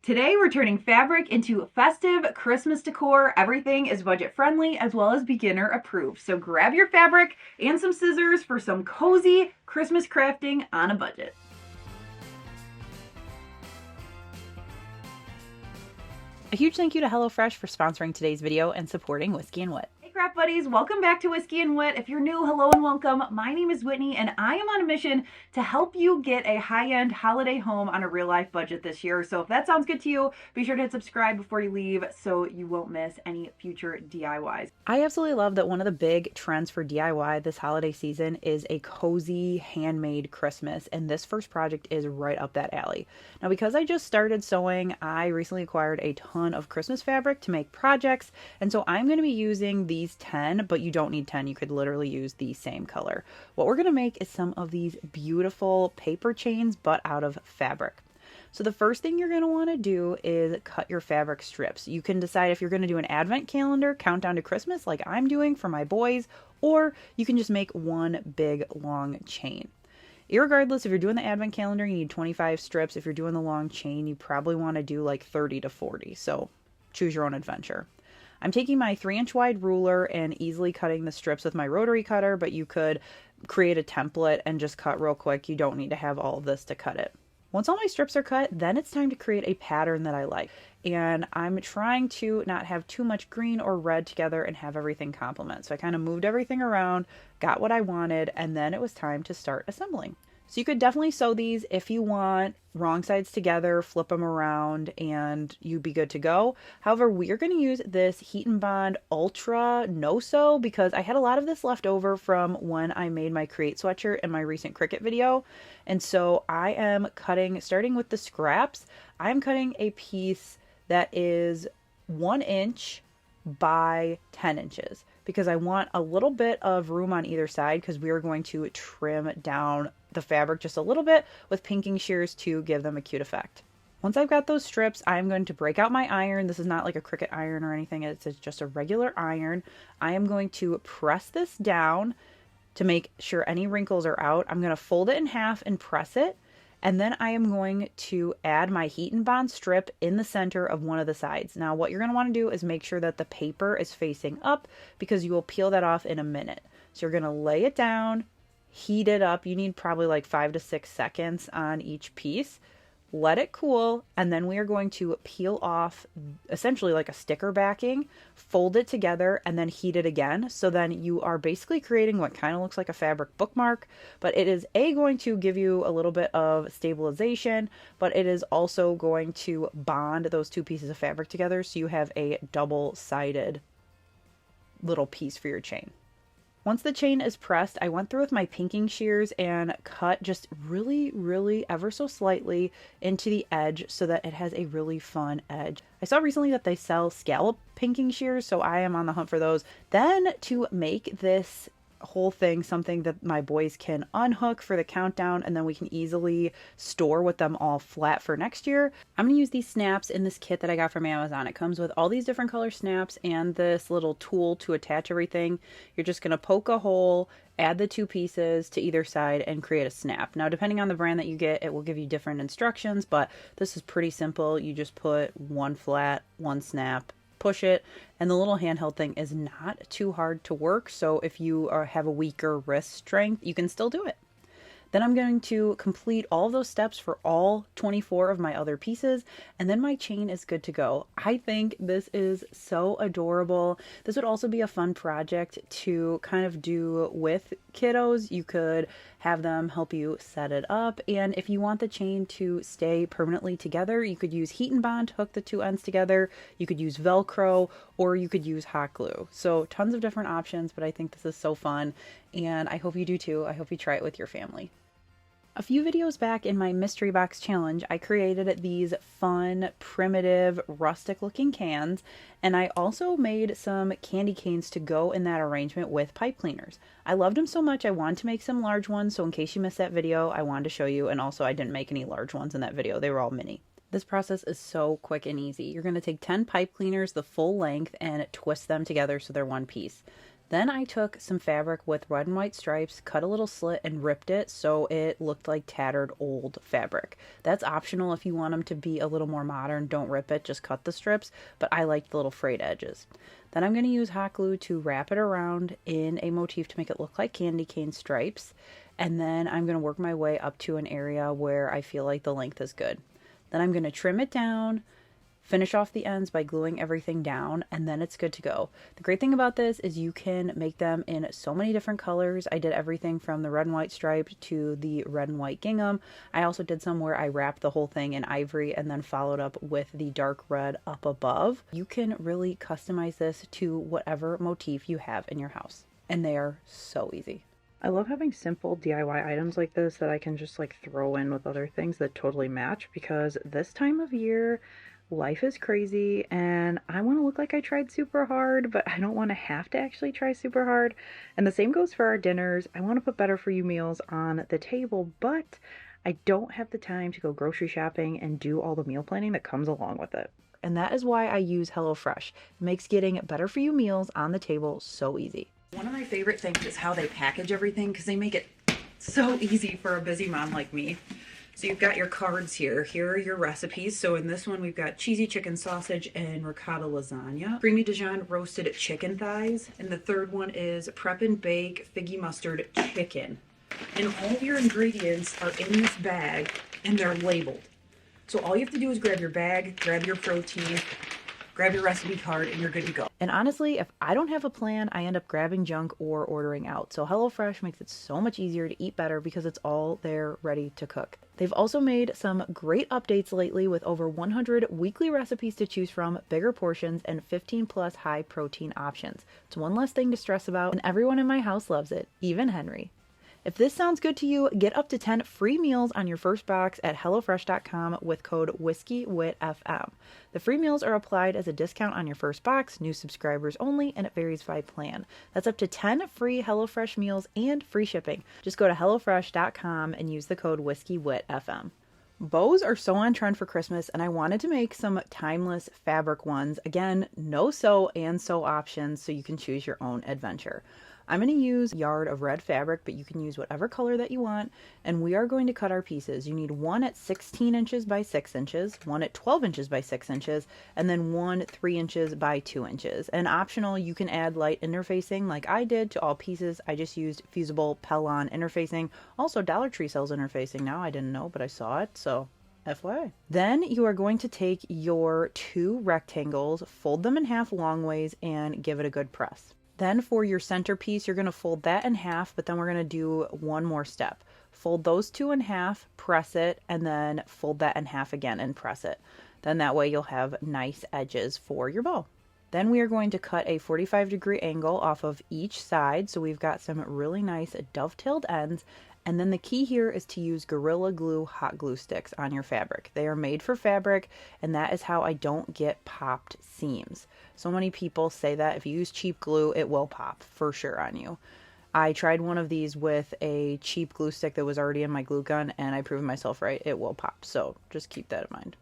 Today we're turning fabric into festive Christmas decor. Everything is budget friendly as well as beginner approved. So grab your fabric and some scissors for some cozy Christmas crafting on a budget. A huge thank you to HelloFresh for sponsoring today's video and supporting Whiskey and Whit. Hey craft buddies, welcome back to Whiskey and Whit. If you're new, hello and welcome. My name is Whitney and I am on a mission to help you get a high-end holiday home on a real life budget this year. So if that sounds good to you, be sure to hit subscribe before you leave so you won't miss any future DIYs. I absolutely love that one of the big trends for DIY this holiday season is a cozy handmade Christmas, and this first project is right up that alley. Now, because I just started sewing, I recently acquired a ton of Christmas fabric to make projects, and so I'm going to be using these 10, but you don't need 10. You could literally use the same color. What we're going to make is some of these beautiful paper chains, but out of fabric. So the first thing you're going to want to do is cut your fabric strips. You can decide if you're going to do an advent calendar, countdown to Christmas like I'm doing for my boys, or you can just make one big long chain. Irregardless, if you're doing the advent calendar, you need 25 strips. If you're doing the long chain, you probably want to do like 30 to 40. So choose your own adventure. I'm taking my 3-inch wide ruler and easily cutting the strips with my rotary cutter, but you could create a template and just cut real quick. You don't need to have all of this to cut it. Once all my strips are cut, then it's time to create a pattern that I like. And I'm trying to not have too much green or red together and have everything complement. So I kind of moved everything around, got what I wanted, and then it was time to start assembling. So you could definitely sew these if you want, wrong sides together, flip them around, and you'd be good to go. However, we are going to use this Heat and Bond Ultra No Sew because I had a lot of this left over from when I made my Create sweatshirt in my recent Cricut video. And so I am cutting, starting with the scraps, I'm cutting a piece that is 1 inch by 10 inches because I want a little bit of room on either side because we are going to trim down the fabric just a little bit with pinking shears to give them a cute effect. Once I've got those strips, I'm going to break out my iron. This is not like a Cricut iron or anything. It's just a regular iron. I am going to press this down to make sure any wrinkles are out. I'm going to fold it in half and press it. And then I am going to add my Heat and Bond strip in the center of one of the sides. Now, what you're going to want to do is make sure that the paper is facing up because you will peel that off in a minute. So you're going to lay it down, heat it up. You need probably like 5 to 6 seconds on each piece. Let it cool, and then we are going to peel off essentially like a sticker backing, fold it together, and then heat it again. So then you are basically creating what kind of looks like a fabric bookmark, but it is going to give you a little bit of stabilization, but it is also going to bond those two pieces of fabric together so you have a double-sided little piece for your chain. Once the chain is pressed, I went through with my pinking shears and cut just really ever so slightly into the edge so that it has a really fun edge. I saw recently that they sell scallop pinking shears, so I am on the hunt for those. Then to make this whole thing something that my boys can unhook for the countdown and then we can easily store with them all flat for next year, I'm going to use these snaps in this kit that I got from Amazon. It comes with all these different color snaps and this little tool to attach everything. You're just going to poke a hole, add the two pieces to either side, and create a snap. Now, depending on the brand that you get, it will give you different instructions, but this is pretty simple. You just put one flat, one snap, push it, and the little handheld thing is not too hard to work, so if you have a weaker wrist strength, you can still do it. Then I'm going to complete all of those steps for all 24 of my other pieces, and then my chain is good to go. I think this is so adorable. This would also be a fun project to kind of do with kiddos. You could have them help you set it up, and if you want the chain to stay permanently together, you could use Heat and Bond to hook the two ends together. You could use Velcro, or you could use hot glue. So tons of different options, but I think this is so fun, and I hope you do too. I hope you try it with your family. A few videos back in my mystery box challenge, I created these fun, primitive, rustic looking cans, and I also made some candy canes to go in that arrangement with pipe cleaners. I loved them so much I wanted to make some large ones, so in case you missed that video, I wanted to show you, and also I didn't make any large ones in that video. They were all mini. This process is so quick and easy. You're going to take 10 pipe cleaners the full length and twist them together so they're one piece. Then I took some fabric with red and white stripes, cut a little slit, and ripped it so it looked like tattered old fabric. That's optional if you want them to be a little more modern. Don't rip it, just cut the strips, but I like the little frayed edges. Then I'm going to use hot glue to wrap it around in a motif to make it look like candy cane stripes. And then I'm going to work my way up to an area where I feel like the length is good. Then I'm going to trim it down, finish off the ends by gluing everything down, and then it's good to go. The great thing about this is you can make them in so many different colors. I did everything from the red and white striped to the red and white gingham. I also did some where I wrapped the whole thing in ivory and then followed up with the dark red up above. You can really customize this to whatever motif you have in your house, and they are so easy. I love having simple DIY items like this that I can just like throw in with other things that totally match, because this time of year life is crazy and I want to look like I tried super hard, but I don't want to have to actually try super hard. And the same goes for our dinners. I want to put better for you meals on the table, but I don't have the time to go grocery shopping and do all the meal planning that comes along with it. And that is why I use HelloFresh. It makes getting better for you meals on the table so easy. One of my favorite things is how they package everything, because they make it so easy for a busy mom like me. So you've got your cards here. Here are your recipes. So in this one, we've got cheesy chicken sausage and ricotta lasagna, creamy Dijon roasted chicken thighs, and the third one is prep and bake figgy mustard chicken. And all of your ingredients are in this bag and they're labeled. So all you have to do is grab your bag, grab your protein, grab your recipe card, and you're good to go. And honestly, if I don't have a plan, I end up grabbing junk or ordering out. So HelloFresh makes it so much easier to eat better because it's all there ready to cook. They've also made some great updates lately with over 100 weekly recipes to choose from, bigger portions, and 15 plus high protein options. It's one less thing to stress about, and everyone in my house loves it, even Henry. If this sounds good to you, get up to 10 free meals on your first box at HelloFresh.com with code WhiskeyWhitFM. The free meals are applied as a discount on your first box, new subscribers only, and it varies by plan. That's up to 10 free HelloFresh meals and free shipping. Just go to HelloFresh.com and use the code WhiskeyWhitFM. Bows are so on trend for Christmas, and I wanted to make some timeless fabric ones. Again, no sew and sew options, so you can choose your own adventure. I'm going to use a yard of red fabric, but you can use whatever color that you want, and we are going to cut our pieces. You need one at 16 inches by 6 inches, one at 12 inches by 6 inches, and then one 3 inches by 2 inches. And optional, you can add light interfacing like I did to all pieces. I just used fusible Pellon interfacing. Also, Dollar Tree sells interfacing now. I didn't know, but I saw it, so FYI. Then you are going to take your 2 rectangles, fold them in half long ways, and give it a good press. Then for your centerpiece, you're going to fold that in half, but then we're going to do one more step. Fold those 2 in half, press it, and then fold that in half again and press it. Then that way you'll have nice edges for your bow. Then we are going to cut a 45-degree angle off of each side, so we've got some really nice dovetailed ends. And then the key here is to use Gorilla Glue hot glue sticks on your fabric. They are made for fabric, and that is how I don't get popped seams. So many people say that if you use cheap glue, it will pop for sure on you. I tried one of these with a cheap glue stick that was already in my glue gun, and I proved myself right, it will pop. So just keep that in mind.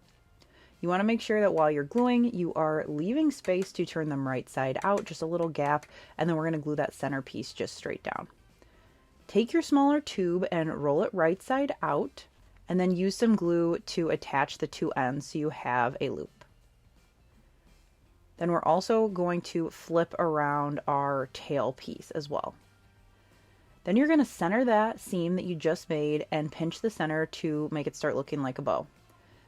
You want to make sure that while you're gluing, you are leaving space to turn them right side out, just a little gap, and then we're going to glue that center piece just straight down. Take your smaller tube and roll it right side out, and then use some glue to attach the 2 ends so you have a loop. Then we're also going to flip around our tail piece as well. Then you're going to center that seam that you just made and pinch the center to make it start looking like a bow.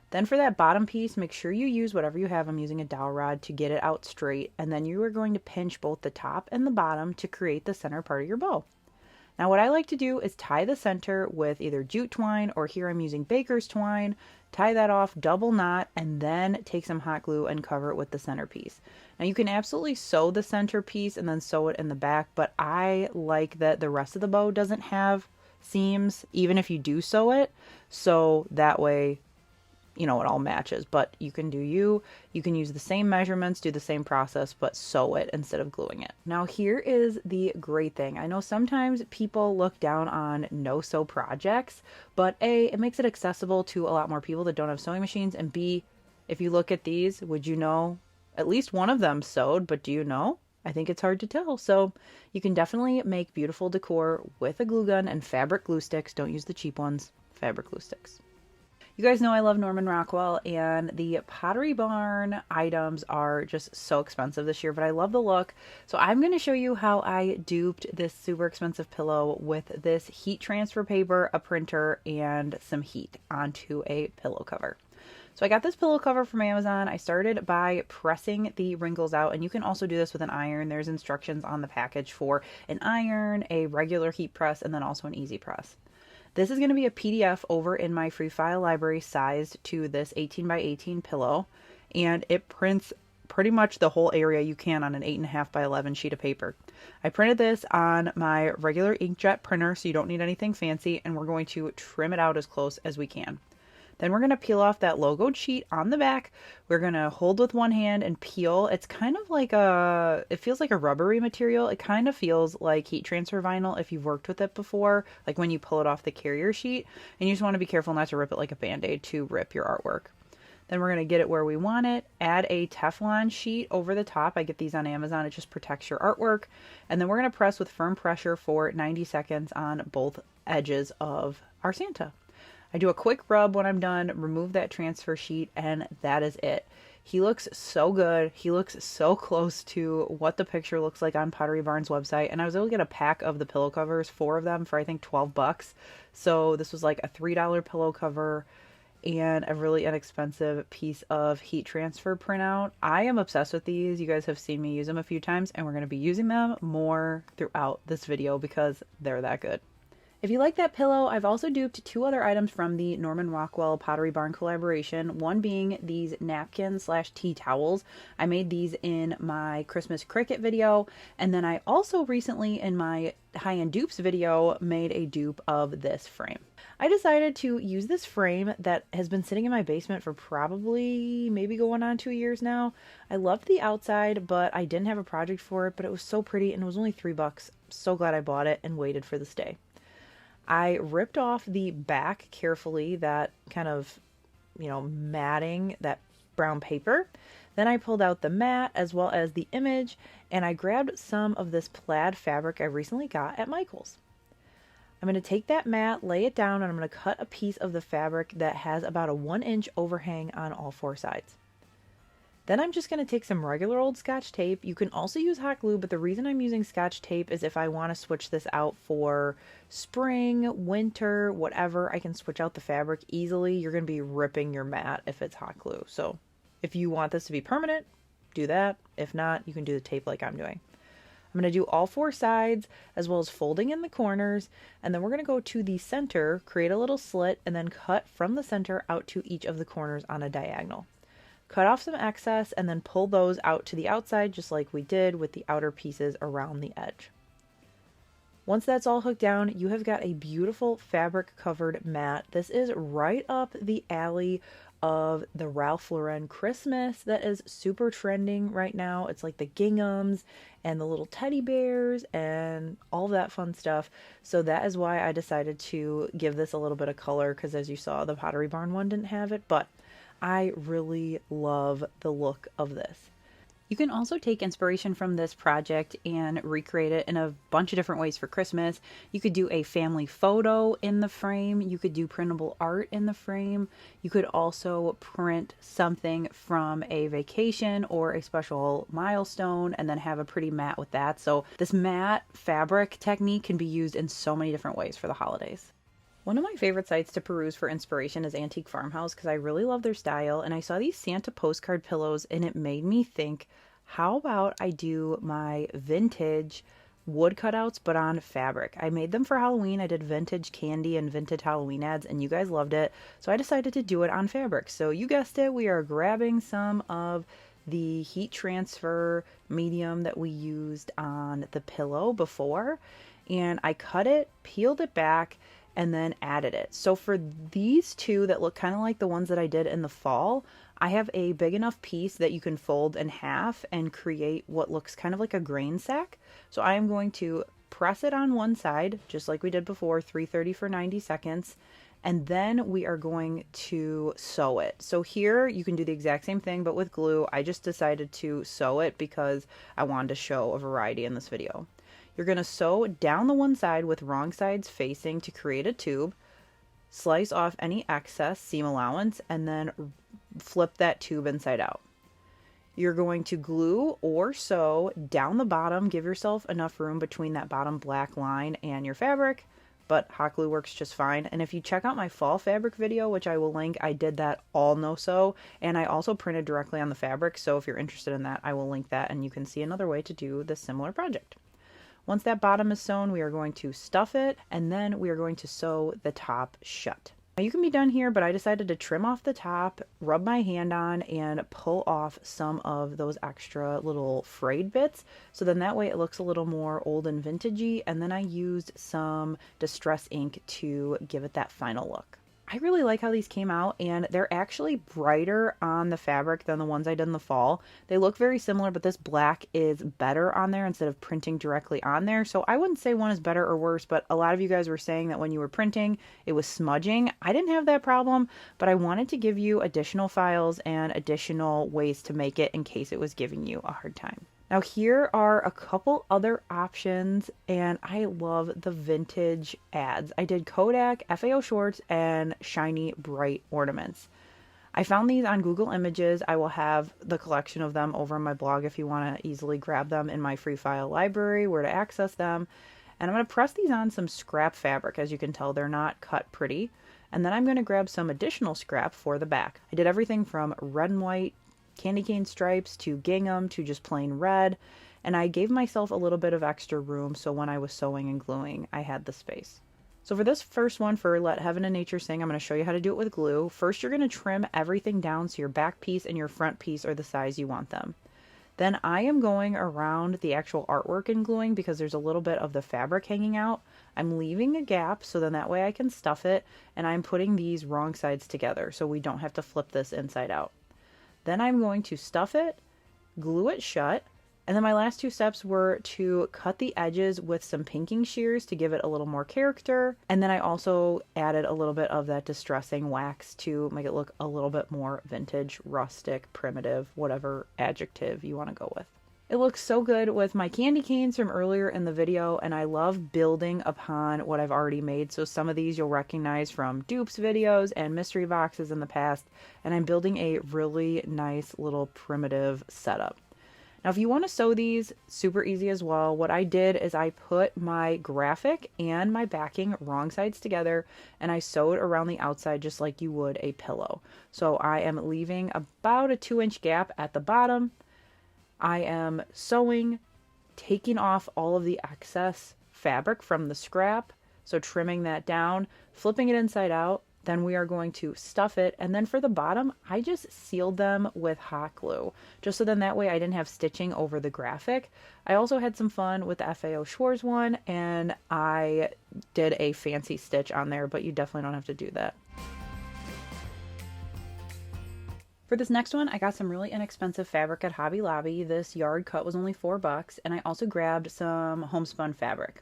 Then for that bottom piece, make sure you use whatever you have. I'm using a dowel rod to get it out straight, and then you are going to pinch both the top and the bottom to create the center part of your bow. Now what I like to do is tie the center with either jute twine, or here I'm using baker's twine, tie that off, double knot, and then take some hot glue and cover it with the centerpiece. Now you can absolutely sew the centerpiece and then sew it in the back, but I like that the rest of the bow doesn't have seams, even if you do sew it, so that way it all matches. But you can do you can use the same measurements, do the same process, but sew it instead of gluing it. Now here is the great thing. I know sometimes people look down on no-sew projects, but A, it makes it accessible to a lot more people that don't have sewing machines, and B, if you look at these, would you know at least one of them sewed, but do you know? I think it's hard to tell. So you can definitely make beautiful decor with a glue gun and fabric glue sticks. Don't use the cheap ones, fabric glue sticks. You guys know I love Norman Rockwell, and the Pottery Barn items are just so expensive this year, but I love the look. So I'm going to show you how I duped this super expensive pillow with this heat transfer paper, a printer, and some heat onto a pillow cover. So I got this pillow cover from Amazon. I started by pressing the wrinkles out, and you can also do this with an iron. There's instructions on the package for an iron, a regular heat press, and then also an easy press. This is going to be a PDF over in my free file library sized to this 18 by 18 pillow, and it prints pretty much the whole area you can on an 8.5 by 11 sheet of paper. I printed this on my regular inkjet printer, so you don't need anything fancy, and we're going to trim it out as close as we can. Then we're going to peel off that logoed sheet on the back. We're going to hold with one hand and peel. It's kind of like it feels like a rubbery material. It kind of feels like heat transfer vinyl if you've worked with it before, like when you pull it off the carrier sheet. And you just want to be careful not to rip it like a Band-Aid to rip your artwork. Then we're going to get it where we want it. Add a Teflon sheet over the top. I get these on Amazon. It just protects your artwork. And then we're going to press with firm pressure for 90 seconds on both edges of our Santa. I do a quick rub when I'm done, remove that transfer sheet, and that is it. He looks so good. He looks so close to what the picture looks like on Pottery Barn's website. And I was able to get a pack of the pillow covers, 4 of them for I think $12. So this was like a $3 pillow cover and a really inexpensive piece of heat transfer printout. I am obsessed with these. You guys have seen me use them a few times, and we're going to be using them more throughout this video because they're that good. If you like that pillow, I've also duped 2 other items from the Norman Rockwell Pottery Barn collaboration, one being these napkins slash tea towels. I made these in my Christmas Cricket video, and then I also recently in my high-end dupes video made a dupe of this frame. I decided to use this frame that has been sitting in my basement for probably maybe going on 2 years now. I loved the outside, but I didn't have a project for it, but it was so pretty and it was only $3. So glad I bought it and waited for this day. I ripped off the back carefully, that kind of, matting, that brown paper. Then I pulled out the mat as well as the image, and I grabbed some of this plaid fabric I recently got at Michael's. I'm going to take that mat, lay it down, and I'm going to cut a piece of the fabric that has about a 1-inch overhang on all 4 sides. Then I'm just going to take some regular old Scotch tape. You can also use hot glue, but the reason I'm using Scotch tape is if I want to switch this out for spring, winter, whatever, I can switch out the fabric easily. You're going to be ripping your mat if it's hot glue. So if you want this to be permanent, do that. If not, you can do the tape like I'm doing. I'm going to do all 4 sides as well as folding in the corners, and then we're going to go to the center, create a little slit, and then cut from the center out to each of the corners on a diagonal. Cut off some excess and then pull those out to the outside just like we did with the outer pieces around the edge. Once that's all hooked down, you have got a beautiful fabric covered mat. This is right up the alley of the Ralph Lauren Christmas that is super trending right now. It's like the ginghams and the little teddy bears and all that fun stuff. So that is why I decided to give this a little bit of color, because as you saw, the Pottery Barn one didn't have it, but I really love the look of this. You can also take inspiration from this project and recreate it in a bunch of different ways for Christmas. You could do a family photo in the frame. You could do printable art in the frame. You could also print something from a vacation or a special milestone and then have a pretty mat with that. So this mat fabric technique can be used in so many different ways for the holidays. One of my favorite sites to peruse for inspiration is Antique Farmhouse because I really love their style, and I saw these Santa postcard pillows and it made me think, how about I do my vintage wood cutouts but on fabric? I made them for Halloween. I did vintage candy and vintage Halloween ads and you guys loved it, so I decided to do it on fabric. So you guessed it, we are grabbing some of the heat transfer medium that we used on the pillow before, and I cut it, peeled it back, and then added it. So for these 2 that look kind of like the ones that I did in the fall, I have a big enough piece that you can fold in half and create what looks kind of like a grain sack. So I am going to press it on one side, just like we did before, 330 for 90 seconds, and then we are going to sew it. So here you can do the exact same thing, but with glue. I just decided to sew it because I wanted to show a variety in this video. You're going to sew down the one side with wrong sides facing to create a tube, slice off any excess seam allowance, and then flip that tube inside out. You're going to glue or sew down the bottom. Give yourself enough room between that bottom black line and your fabric, but hot glue works just fine. And if you check out my fall fabric video, which I will link, I did that all no sew, and I also printed directly on the fabric. So if you're interested in that, I will link that, and you can see another way to do this similar project. Once that bottom is sewn, we are going to stuff it, and then we are going to sew the top shut. Now you can be done here, but I decided to trim off the top, rub my hand on, and pull off some of those extra little frayed bits. So then that way it looks a little more old and vintagey. And then I used some distress ink to give it that final look. I really like how these came out, and they're actually brighter on the fabric than the ones I did in the fall. They look very similar, but this black is better on there instead of printing directly on there. So I wouldn't say one is better or worse, but a lot of you guys were saying that when you were printing, it was smudging. I didn't have that problem, but I wanted to give you additional files and additional ways to make it in case it was giving you a hard time. Now here are a couple other options, and I love the vintage ads. I did Kodak, FAO Schwarz, and Shiny Bright Ornaments. I found these on Google Images. I will have the collection of them over on my blog if you want to easily grab them in my free file library, where to access them. And I'm going to press these on some scrap fabric. As you can tell, they're not cut pretty. And then I'm going to grab some additional scrap for the back. I did everything from red and white candy cane stripes to gingham to just plain red, and I gave myself a little bit of extra room so when I was sewing and gluing I had the space. So for this first one, for Let Heaven and Nature Sing, I'm going to show you how to do it with glue. First, you're going to trim everything down so your back piece and your front piece are the size you want them. Then I am going around the actual artwork and gluing because there's a little bit of the fabric hanging out. I'm leaving a gap so then that way I can stuff it, and I'm putting these wrong sides together so we don't have to flip this inside out. Then I'm going to stuff it, glue it shut, and then my last two steps were to cut the edges with some pinking shears to give it a little more character. And then I also added a little bit of that distressing wax to make it look a little bit more vintage, rustic, primitive, whatever adjective you want to go with. It looks so good with my candy canes from earlier in the video, and I love building upon what I've already made. So some of these you'll recognize from Dupe's videos and mystery boxes in the past, and I'm building a really nice little primitive setup. Now if you want to sew these, super easy as well. What I did is I put my graphic and my backing wrong sides together, and I sewed around the outside just like you would a pillow. So I am leaving about a 2-inch gap at the bottom. I am sewing, taking off all of the excess fabric from the scrap, so trimming that down, flipping it inside out. Then we are going to stuff it, and then for the bottom, I just sealed them with hot glue, just so then that way I didn't have stitching over the graphic. I also had some fun with the FAO Schwarz one, and I did a fancy stitch on there, but you definitely don't have to do that. For this next one, I got some really inexpensive fabric at Hobby Lobby. This yard cut was only $4, and I also grabbed some homespun fabric.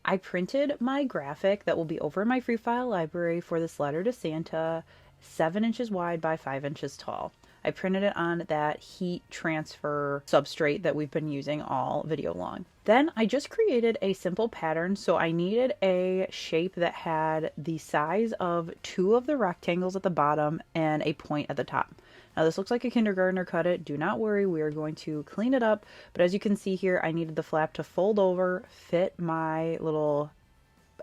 I printed my graphic that will be over in my free file library for this letter to Santa, 7 inches wide by 5 inches tall. I printed it on that heat transfer substrate that we've been using all video long. Then I just created a simple pattern, so I needed a shape that had the size of 2 of the rectangles at the bottom and a point at the top. Now this looks like a kindergartner cut it. Do not worry, we are going to clean it up. But as you can see here, I needed the flap to fold over, fit my little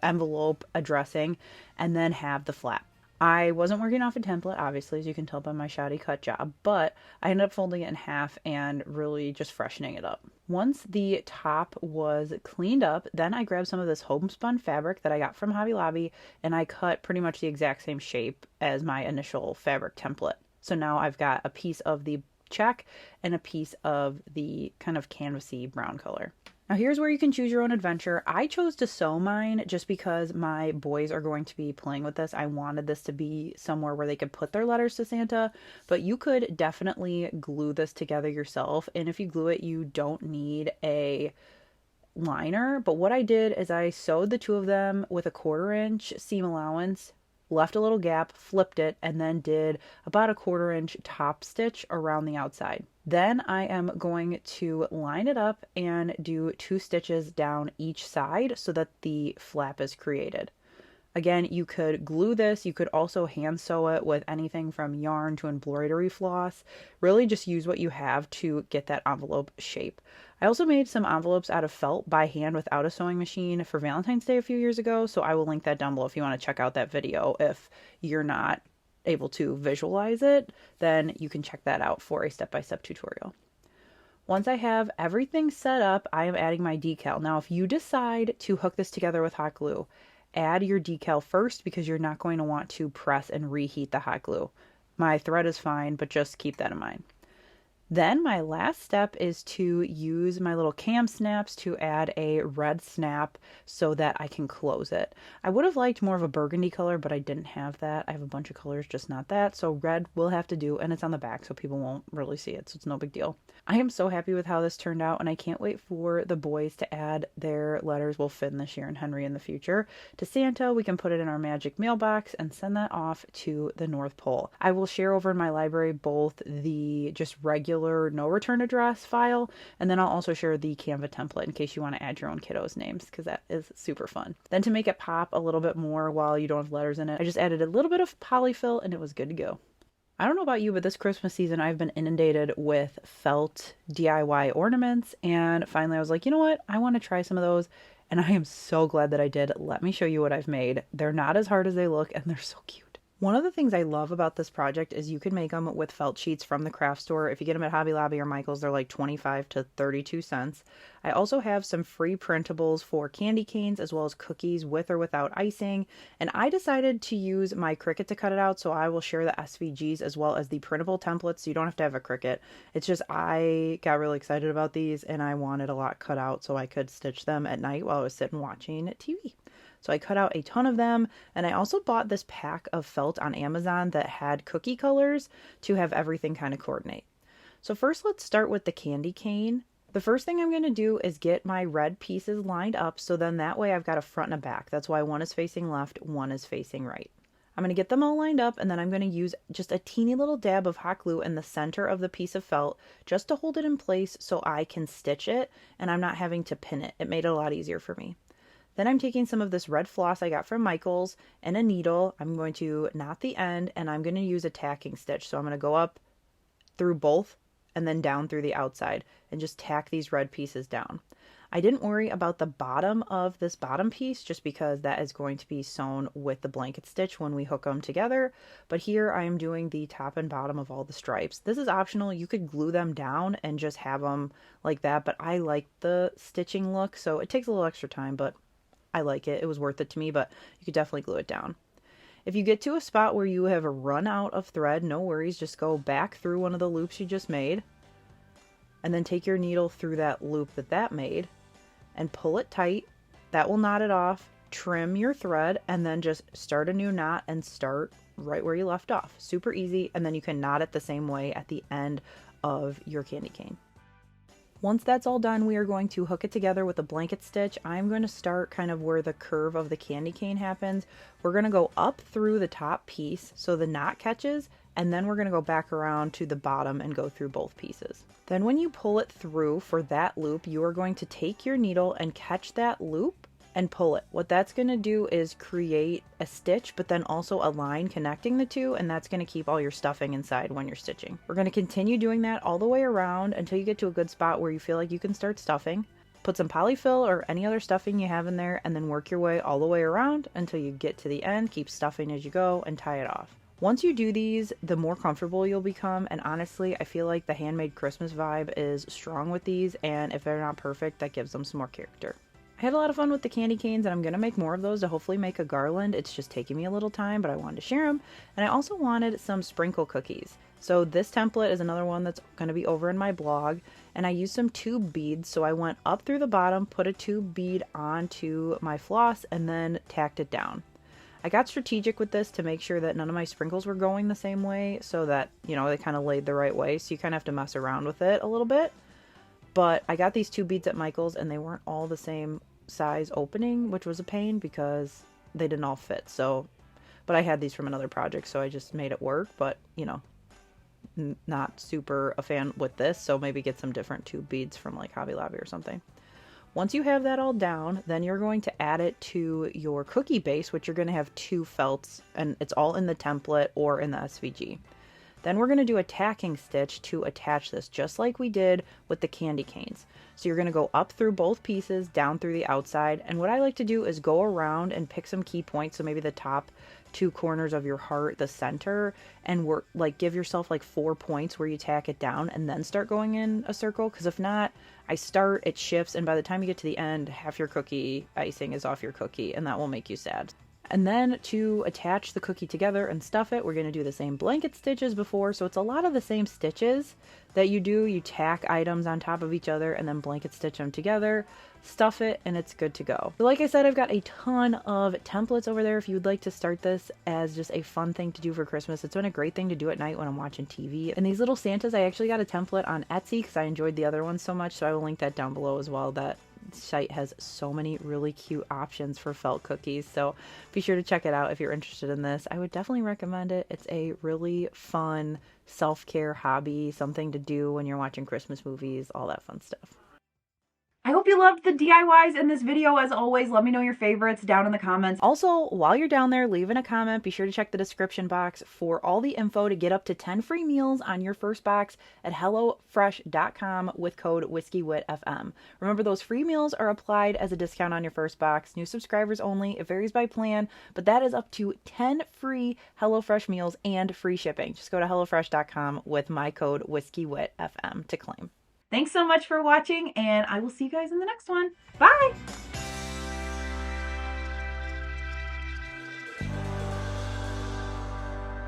envelope addressing, and then have the flap. I wasn't working off a template, obviously, as you can tell by my shoddy cut job, but I ended up folding it in half and really just freshening it up. Once the top was cleaned up, then I grabbed some of this homespun fabric that I got from Hobby Lobby, and I cut pretty much the exact same shape as my initial fabric template. So now I've got a piece of the check and a piece of the kind of canvasy brown color. Now here's where you can choose your own adventure. I chose to sew mine just because my boys are going to be playing with this. I wanted this to be somewhere where they could put their letters to Santa, but you could definitely glue this together yourself. And if you glue it, you don't need a liner. But what I did is I sewed the 2 of them with a 1/4 inch seam allowance left a little gap, flipped it, and then did about a 1/4 inch top stitch around the outside. Then I am going to line it up and do 2 stitches down each side so that the flap is created. Again, you could glue this. You could also hand sew it with anything from yarn to embroidery floss. Really just use what you have to get that envelope shape. I also made some envelopes out of felt by hand without a sewing machine for Valentine's Day a few years ago, so I will link that down below if you want to check out that video. If you're not able to visualize it, then you can check that out for a step-by-step tutorial. Once I have everything set up, I am adding my decal. Now, if you decide to hook this together with hot glue, add your decal first because you're not going to want to press and reheat the hot glue. My thread is fine, but just keep that in mind. Then my last step is to use my little cam snaps to add a red snap so that I can close it. I would have liked more of a burgundy color, but I didn't have that. I have a bunch of colors, just not that. So red will have to do, and it's on the back so people won't really see it, so it's no big deal. I am so happy with how this turned out, and I can't wait for the boys to add their letters, well, Finn this year and Henry in the future, to Santa. We can put it in our magic mailbox and send that off to the North Pole. I will share over in my library both the just regular no return address file, and then I'll also share the Canva template in case you want to add your own kiddos' names, because that is super fun. Then to make it pop a little bit more while you don't have letters in it, I just added a little bit of polyfill and it was good to go. I don't know about you, but this Christmas season I've been inundated with felt DIY ornaments, and finally I was like, you know what, I want to try some of those, and I am so glad that I did. Let me show you what I've made. They're not as hard as they look, and they're so cute. One of the things I love about this project is you can make them with felt sheets from the craft store. If you get them at Hobby Lobby or Michael's, they're like 25 to 32 cents. I also have some free printables for candy canes as well as cookies with or without icing. And I decided to use my Cricut to cut it out, so I will share the SVGs as well as the printable templates so you don't have to have a Cricut. It's just I got really excited about these and I wanted a lot cut out so I could stitch them at night while I was sitting watching TV. So I cut out a ton of them, and I also bought this pack of felt on Amazon that had cookie colors to have everything kind of coordinate. So first let's start with the candy cane. The first thing I'm going to do is get my red pieces lined up, so then that way I've got a front and a back. That's why one is facing left, one is facing right. I'm going to get them all lined up, and then I'm going to use just a teeny little dab of hot glue in the center of the piece of felt just to hold it in place so I can stitch it and I'm not having to pin it. It made it a lot easier for me. Then I'm taking some of this red floss I got from Michael's and a needle. I'm going to knot the end and I'm going to use a tacking stitch. So I'm going to go up through both and then down through the outside and just tack these red pieces down. I didn't worry about the bottom of this bottom piece just because that is going to be sewn with the blanket stitch when we hook them together. But here I am doing the top and bottom of all the stripes. This is optional. You could glue them down and just have them like that, but I like the stitching look, so it takes a little extra time, but I like it. It was worth it to me, but you could definitely glue it down. If you get to a spot where you have run out of thread, no worries. Just go back through one of the loops you just made and then take your needle through that loop that made and pull it tight. That will knot it off. Trim your thread and then just start a new knot and start right where you left off. Super easy. And then you can knot it the same way at the end of your candy cane. Once that's all done, we are going to hook it together with a blanket stitch. I'm going to start kind of where the curve of the candy cane happens. We're going to go up through the top piece so the knot catches, and then we're going to go back around to the bottom and go through both pieces. Then when you pull it through for that loop, you are going to take your needle and catch that loop and pull it. What that's going to do is create a stitch, but then also a line connecting the two, and that's going to keep all your stuffing inside when you're stitching. We're going to continue doing that all the way around until you get to a good spot where you feel like you can start stuffing. Put some polyfill or any other stuffing you have in there, and then work your way all the way around until you get to the end. Keep stuffing as you go and tie it off. Once you do these, the more comfortable you'll become, and honestly, I feel like the handmade Christmas vibe is strong with these, and if they're not perfect, that gives them some more character. I had a lot of fun with the candy canes, and I'm going to make more of those to hopefully make a garland. It's just taking me a little time, but I wanted to share them. And I also wanted some sprinkle cookies. So this template is another one that's going to be over in my blog. And I used some tube beads. So I went up through the bottom, put a tube bead onto my floss, and then tacked it down. I got strategic with this to make sure that none of my sprinkles were going the same way so that, you know, they kind of laid the right way. So you kind of have to mess around with it a little bit. But I got these two beads at Michael's and they weren't all the same size opening, which was a pain because they didn't all fit. So, but I had these from another project, so I just made it work. But, you know, not super a fan with this, so maybe get some different tube beads from like Hobby Lobby or something. Once you have that all down, then you're going to add it to your cookie base, which you're going to have 2 felts, and it's all in the template or in the SVG. Then we're going to do a tacking stitch to attach this, just like we did with the candy canes. So you're going to go up through both pieces, down through the outside, and what I like to do is go around and pick some key points, so maybe the top 2 corners of your heart, the center, and work, like give yourself like 4 points where you tack it down and then start going in a circle, because if not, I start, it shifts, and by the time you get to the end, half your cookie icing is off your cookie, and that will make you sad. And then to attach the cookie together and stuff it, we're going to do the same blanket stitch as before. So it's a lot of the same stitches that you do. You tack items on top of each other and then blanket stitch them together, stuff it, and it's good to go. So like I said, I've got a ton of templates over there if you'd like to start this as just a fun thing to do for Christmas. It's been a great thing to do at night when I'm watching TV. And these little Santas, I actually got a template on Etsy because I enjoyed the other one so much. So I will link that down below as well. That site has so many really cute options for felt cookies, so be sure to check it out if you're interested in this. I would definitely recommend it. It's a really fun self-care hobby, something to do when you're watching Christmas movies, all that fun stuff. I hope you loved the DIYs in this video. As always, let me know your favorites down in the comments. Also, while you're down there leaving a comment, be sure to check the description box for all the info to get up to 10 free meals on your first box at HelloFresh.com with code WhiskeyWhitFM. Remember, those free meals are applied as a discount on your first box. New subscribers only. It varies by plan, but that is up to 10 free HelloFresh meals and free shipping. Just go to HelloFresh.com with my code WhiskeyWhitFM to claim. Thanks so much for watching, and I will see you guys in the next one. Bye!